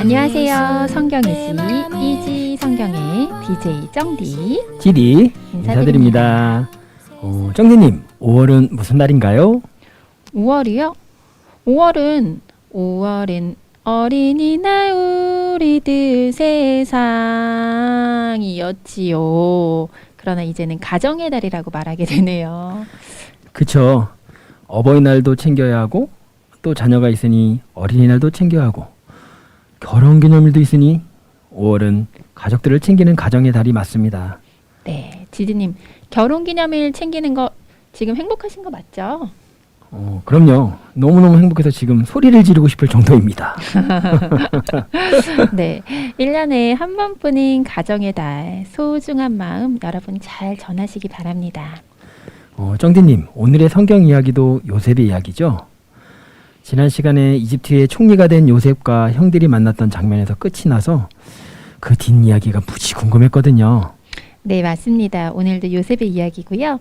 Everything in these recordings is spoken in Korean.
안녕하세요. 성경의 시 이지 성경의 DJ 정디 지디 인사드립니다. 정디님, 5월은 무슨 날인가요? 5월이요? 5월은 어린이날 우리들 세상이었지요. 그러나 이제는 가정의 달이라고 말하게 되네요. 그쵸. 어버이날도 챙겨야 하고 또 자녀가 있으니 어린이날도 챙겨야 하고 결혼기념일도 있으니 5월은 가족들을 챙기는 가정의 달이 맞습니다. 네, 지디님 결혼기념일 챙기는 거 지금 행복하신 거 맞죠? 그럼요. 너무너무 행복해서 지금 소리를 지르고 싶을 정도입니다. 네, 1년에 한 번뿐인 가정의 달 소중한 마음 여러분 잘 전하시기 바랍니다. 정디님, 오늘의 성경 이야기도 요셉의 이야기죠? 지난 시간에 이집트의 총리가 된 요셉과 형들이 만났던 장면에서 끝이 나서 그 뒷이야기가 무지 궁금했거든요. 네, 맞습니다. 오늘도 요셉의 이야기고요.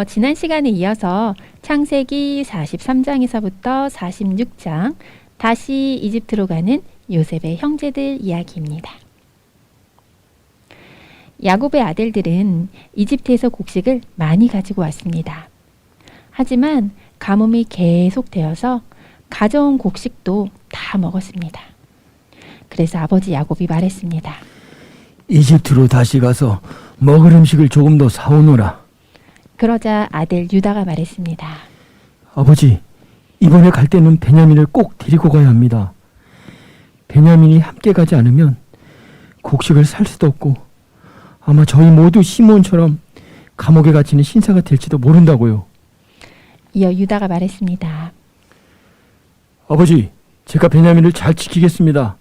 지난 시간에 이어서 창세기 43장에서부터 46장 다시 이집트로 가는 요셉의 형제들 이야기입니다. 야곱의 아들들은 이집트에서 곡식을 많이 가지고 왔습니다. 하지만 가뭄이 계속되어서 가져온 곡식도 다 먹었습니다. 그래서 아버지 야곱이 말했습니다. 이집트로 다시 가서 먹을 음식을 조금 더 사오너라. 그러자 아들 유다가 말했습니다. 아버지, 이번에 갈 때는 베냐민을 꼭 데리고 가야 합니다. 베냐민이 함께 가지 않으면 곡식을 살 수도 없고 아마 저희 모두 시몬처럼 감옥에 갇히는 신사가 될지도 모른다고요. 이어 유다가 말했습니다. 아버지, 제가 베냐민을 잘 지키겠습니다.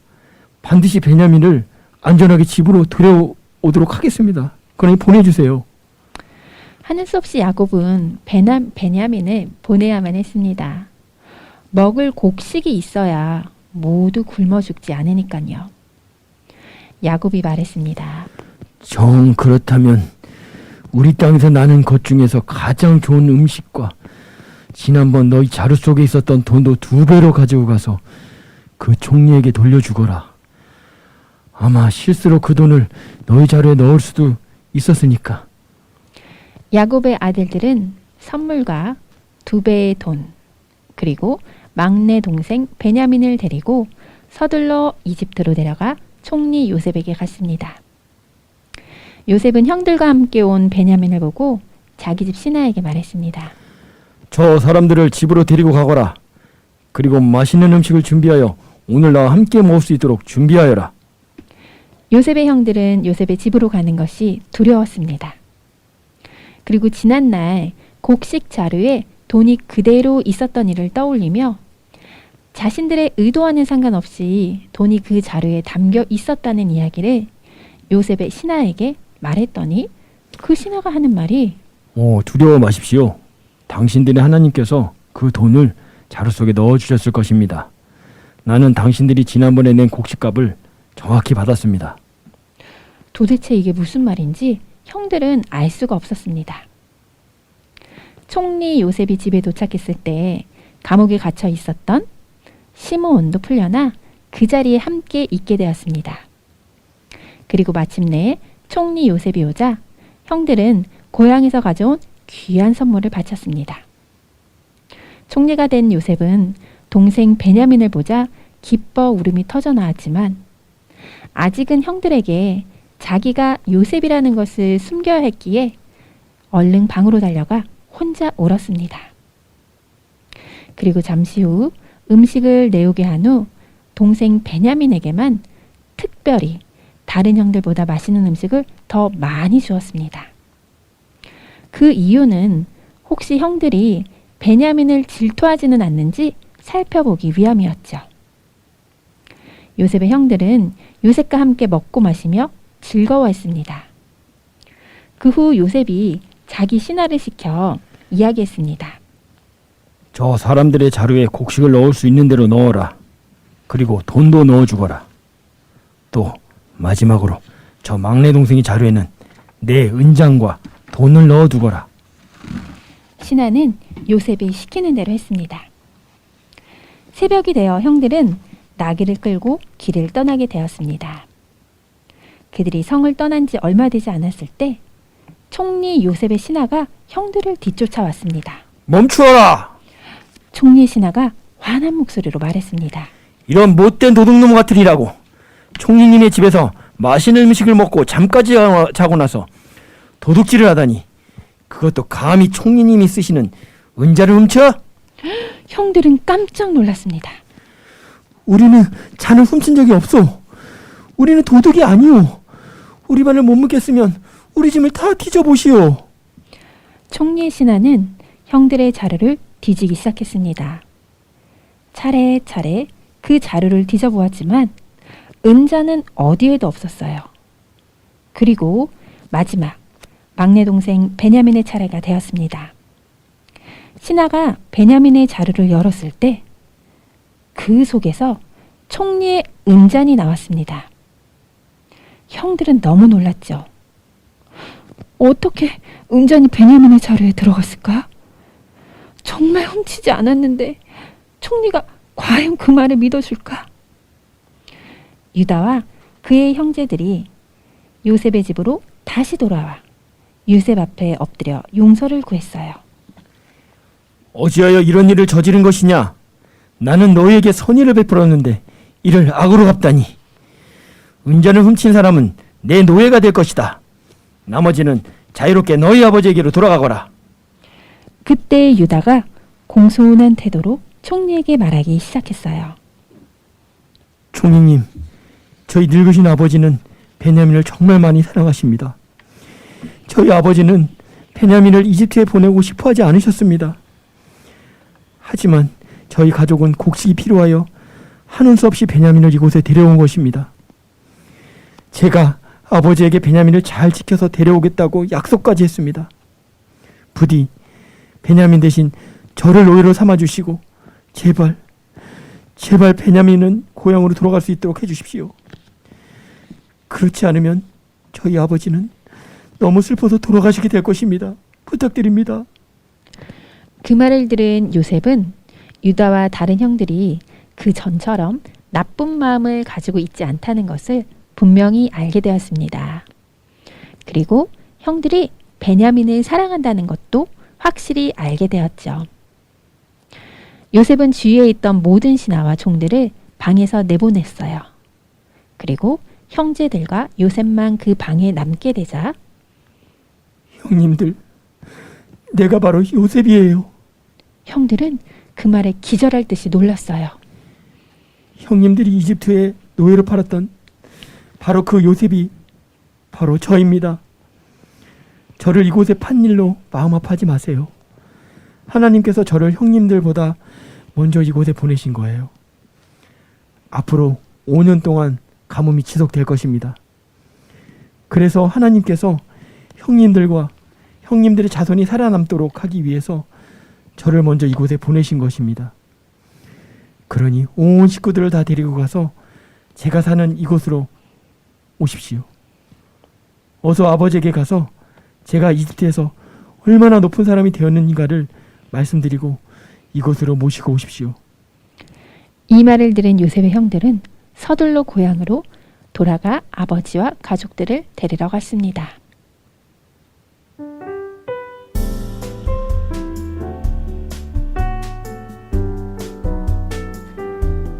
반드시 베냐민을 안전하게 집으로 데려오도록 하겠습니다. 그러니 보내주세요. 하는 수 없이 야곱은 베냐민을 보내야만 했습니다. 먹을 곡식이 있어야 모두 굶어 죽지 않으니까요. 야곱이 말했습니다. 정 그렇다면 우리 땅에서 나는 것 중에서 가장 좋은 음식과 지난번 너희 자루 속에 있었던 돈도 2배로 가지고 가서 그 총리에게 돌려주거라. 아마 실수로 그 돈을 너희 자루에 넣을 수도 있었으니까. 야곱의 아들들은 선물과 2배의 돈, 그리고 막내 동생 베냐민을 데리고 서둘러 이집트로 데려가 총리 요셉에게 갔습니다. 요셉은 형들과 함께 온 베냐민을 보고 자기 집 신하에게 말했습니다. 저 사람들을 집으로 데리고 가거라. 그리고 맛있는 음식을 준비하여 오늘 나와 함께 먹을 수 있도록 준비하여라. 요셉의 형들은 요셉의 집으로 가는 것이 두려웠습니다. 그리고 지난날 곡식 자루에 돈이 그대로 있었던 일을 떠올리며 자신들의 의도와는 상관없이 돈이 그 자루에 담겨 있었다는 이야기를 요셉의 신하에게 말했더니 그 신하가 하는 말이 두려워 마십시오. 당신들의 하나님께서 그 돈을 자루 속에 넣어주셨을 것입니다. 나는 당신들이 지난번에 낸 곡식값을 정확히 받았습니다. 도대체 이게 무슨 말인지 형들은 알 수가 없었습니다. 총리 요셉이 집에 도착했을 때 감옥에 갇혀 있었던 시므온도 풀려나 그 자리에 함께 있게 되었습니다. 그리고 마침내 총리 요셉이 오자 형들은 고향에서 가져온 귀한 선물을 바쳤습니다. 총리가 된 요셉은 동생 베냐민을 보자 기뻐 울음이 터져 나왔지만 아직은 형들에게 자기가 요셉이라는 것을 숨겨야 했기에 얼른 방으로 달려가 혼자 울었습니다. 그리고 잠시 후 음식을 내오게 한 후 동생 베냐민에게만 특별히 다른 형들보다 맛있는 음식을 더 많이 주었습니다. 그 이유는 혹시 형들이 베냐민을 질투하지는 않는지 살펴보기 위함이었죠. 요셉의 형들은 요셉과 함께 먹고 마시며 즐거워했습니다. 그 후 요셉이 자기 신하를 시켜 이야기했습니다. 저 사람들의 자루에 곡식을 넣을 수 있는 대로 넣어라. 그리고 돈도 넣어주거라. 또 마지막으로 저 막내 동생의 자루에는 내 은장과 돈을 넣어두거라. 신하는 요셉이 시키는 대로 했습니다. 새벽이 되어 형들은 나귀를 끌고 길을 떠나게 되었습니다. 그들이 성을 떠난 지 얼마 되지 않았을 때 총리 요셉의 신하가 형들을 뒤쫓아왔습니다. 멈추어라! 총리의 신하가 화난 목소리로 말했습니다. 이런 못된 도둑놈 같으리라고. 총리님의 집에서 맛있는 음식을 먹고 잠까지 자고 나서 도둑질을 하다니, 그것도 감히 총리님이 쓰시는 은자를 훔쳐? 형들은 깜짝 놀랐습니다. 우리는 잔을 훔친 적이 없어. 우리는 도둑이 아니오. 우리 반을 못 묻겠으면 우리 짐을 다 뒤져보시오. 총리의 신하는 형들의 자루를 뒤지기 시작했습니다. 차례차례 그 자루를 뒤져보았지만 은자는 어디에도 없었어요. 그리고 마지막 막내 동생 베냐민의 차례가 되었습니다. 신하가 베냐민의 자루를 열었을 때 그 속에서 총리의 은잔이 나왔습니다. 형들은 너무 놀랐죠. 어떻게 은잔이 베냐민의 자루에 들어갔을까? 정말 훔치지 않았는데 총리가 과연 그 말을 믿어줄까? 유다와 그의 형제들이 요셉의 집으로 다시 돌아와 요셉 앞에 엎드려 용서를 구했어요. 어찌하여 이런 일을 저지른 것이냐? 나는 너희에게 선의를 베풀었는데 이를 악으로 갚다니. 은잔을 훔친 사람은 내 노예가 될 것이다. 나머지는 자유롭게 너희 아버지에게로 돌아가거라. 그때 유다가 공손한 태도로 총리에게 말하기 시작했어요. 총리님, 저희 늙으신 아버지는 베냐민을 정말 많이 사랑하십니다. 저희 아버지는 베냐민을 이집트에 보내고 싶어하지 않으셨습니다. 하지만 저희 가족은 곡식이 필요하여 하는 수 없이 베냐민을 이곳에 데려온 것입니다. 제가 아버지에게 베냐민을 잘 지켜서 데려오겠다고 약속까지 했습니다. 부디 베냐민 대신 저를 노예로 삼아주시고 제발 베냐민은 고향으로 돌아갈 수 있도록 해주십시오. 그렇지 않으면 저희 아버지는 너무 슬퍼서 돌아가시게 될 것입니다. 부탁드립니다. 그 말을 들은 요셉은 유다와 다른 형들이 그 전처럼 나쁜 마음을 가지고 있지 않다는 것을 분명히 알게 되었습니다. 그리고 형들이 베냐민을 사랑한다는 것도 확실히 알게 되었죠. 요셉은 주위에 있던 모든 신하와 종들을 방에서 내보냈어요. 그리고 형제들과 요셉만 그 방에 남게 되자 형님들, 내가 바로 요셉이에요. 형들은 그 말에 기절할 듯이 놀랐어요. 형님들이 이집트에 노예로 팔았던 바로 그 요셉이 바로 저입니다. 저를 이곳에 판 일로 마음 아파하지 마세요. 하나님께서 저를 형님들보다 먼저 이곳에 보내신 거예요. 앞으로 5년 동안 가뭄이 지속될 것입니다. 그래서 하나님께서 형님들과 형님들의 자손이 살아남도록 하기 위해서 저를 먼저 이곳에 보내신 것입니다. 그러니 온 식구들을 다 데리고 가서 제가 사는 이곳으로 오십시오. 어서 아버지에게 가서 제가 이집트에서 얼마나 높은 사람이 되었는가를 말씀드리고 이곳으로 모시고 오십시오. 이 말을 들은 요셉의 형들은 서둘러 고향으로 돌아가 아버지와 가족들을 데리러 갔습니다.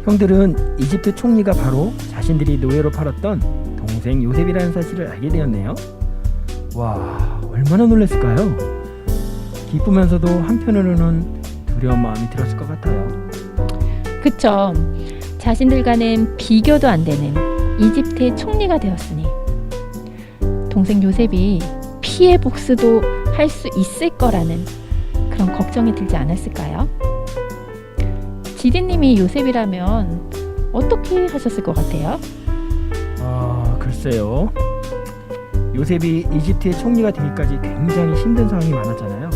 형들은 이집트 총리가 바로 자신들이 노예로 팔았던 동생 요셉이라는 사실을 알게 되었네요. 와, 얼마나 놀랐을까요? 기쁘면서도 한편으로는 두려운 마음이 들었을 것 같아요. 그쵸. 자신들과는 비교도 안 되는 이집트의 총리가 되었으니 동생 요셉이 피해 복수도 할 수 있을 거라는 그런 걱정이 들지 않았을까요? 지디님이 요셉이라면 어떻게 하셨을 것 같아요? 글쎄요. 요셉이 이집트의 총리가 되기까지 굉장히 힘든 상황이 많았잖아요.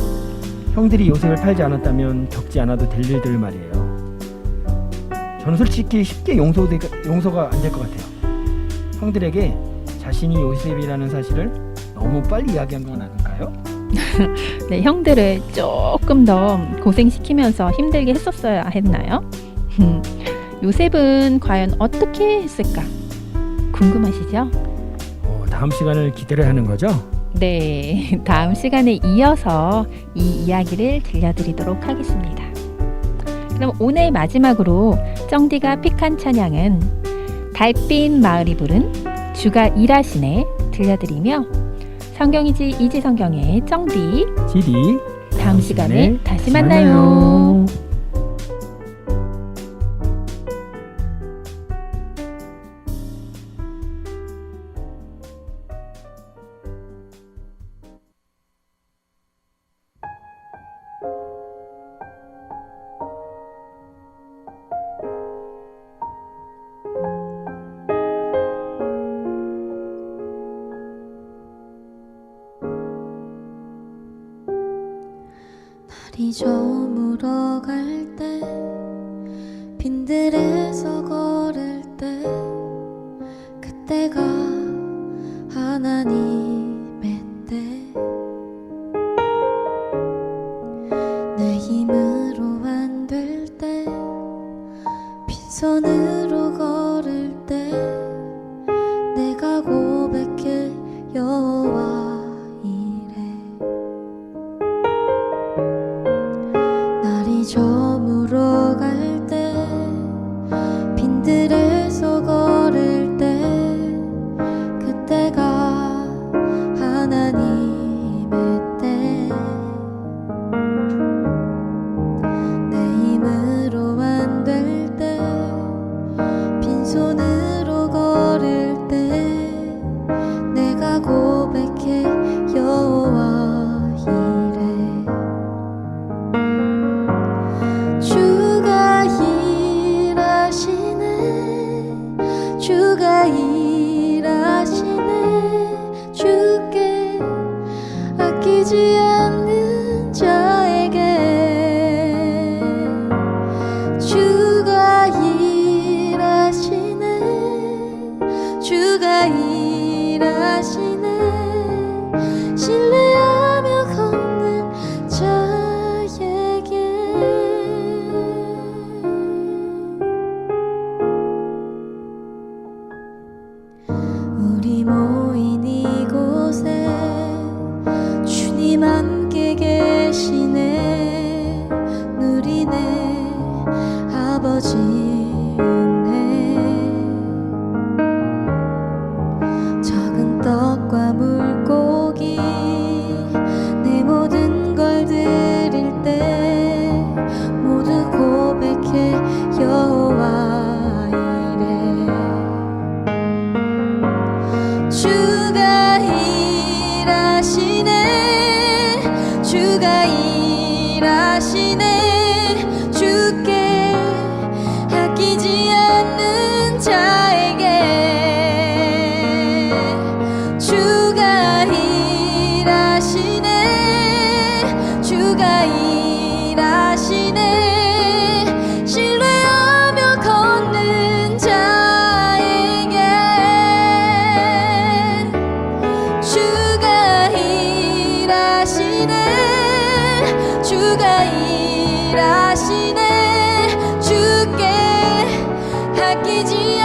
형들이 요셉을 팔지 않았다면 겪지 않아도 될 일들 말이에요. 저는 솔직히 쉽게 용서가 안 될 것 같아요. 형들에게 자신이 요셉이라는 사실을 너무 빨리 이야기한 건 아닐까요? 네, 형들을 조금 더 고생시키면서 힘들게 했었어야 했나요? 요셉은 과연 어떻게 했을까? 궁금하시죠? 다음 시간을 기다려야 하는 거죠? 네, 다음 시간에 이어서 이 이야기를 들려드리도록 하겠습니다. 그럼 오늘 마지막으로 쩡디가 픽한 찬양은 달빛 마을이 부른 주가 일하시네 들려드리며 성경이지 이지성경의 쩡디 지디 다음 시간에 다시 만나요. 날이 저물어 갈 때 빈들에서 걸을 때 그때가 하나님의 때 내 힘으로 안 될 때 빈손으로 걸을 때 내가 고백해 여호와 저물어 갈 때 빈들에서 걸을 때 그때가 하나님의 때 내 힘으로 안 될 때 빈손으로 걸을 때 내가 고백해 여호와 주가 일하시네 주께 아끼지 않는 자에게 주가 일하시네 주가 일하시네 신뢰하며 걷는 자에게 우리 모인 이곳에 주님 함께 계시네 누리네 아버지 은혜 작은 떡과 물고기 내 모든 걸 드릴 때 모두 고백해 여호와 주가 일하시네 주가 일하시네 주께 아끼지 않는 자에게 주가 일하시네 주가 일하시네 신뢰하며 걷는 자에게 주가 일하시네 주가 일하시네 주께 아끼지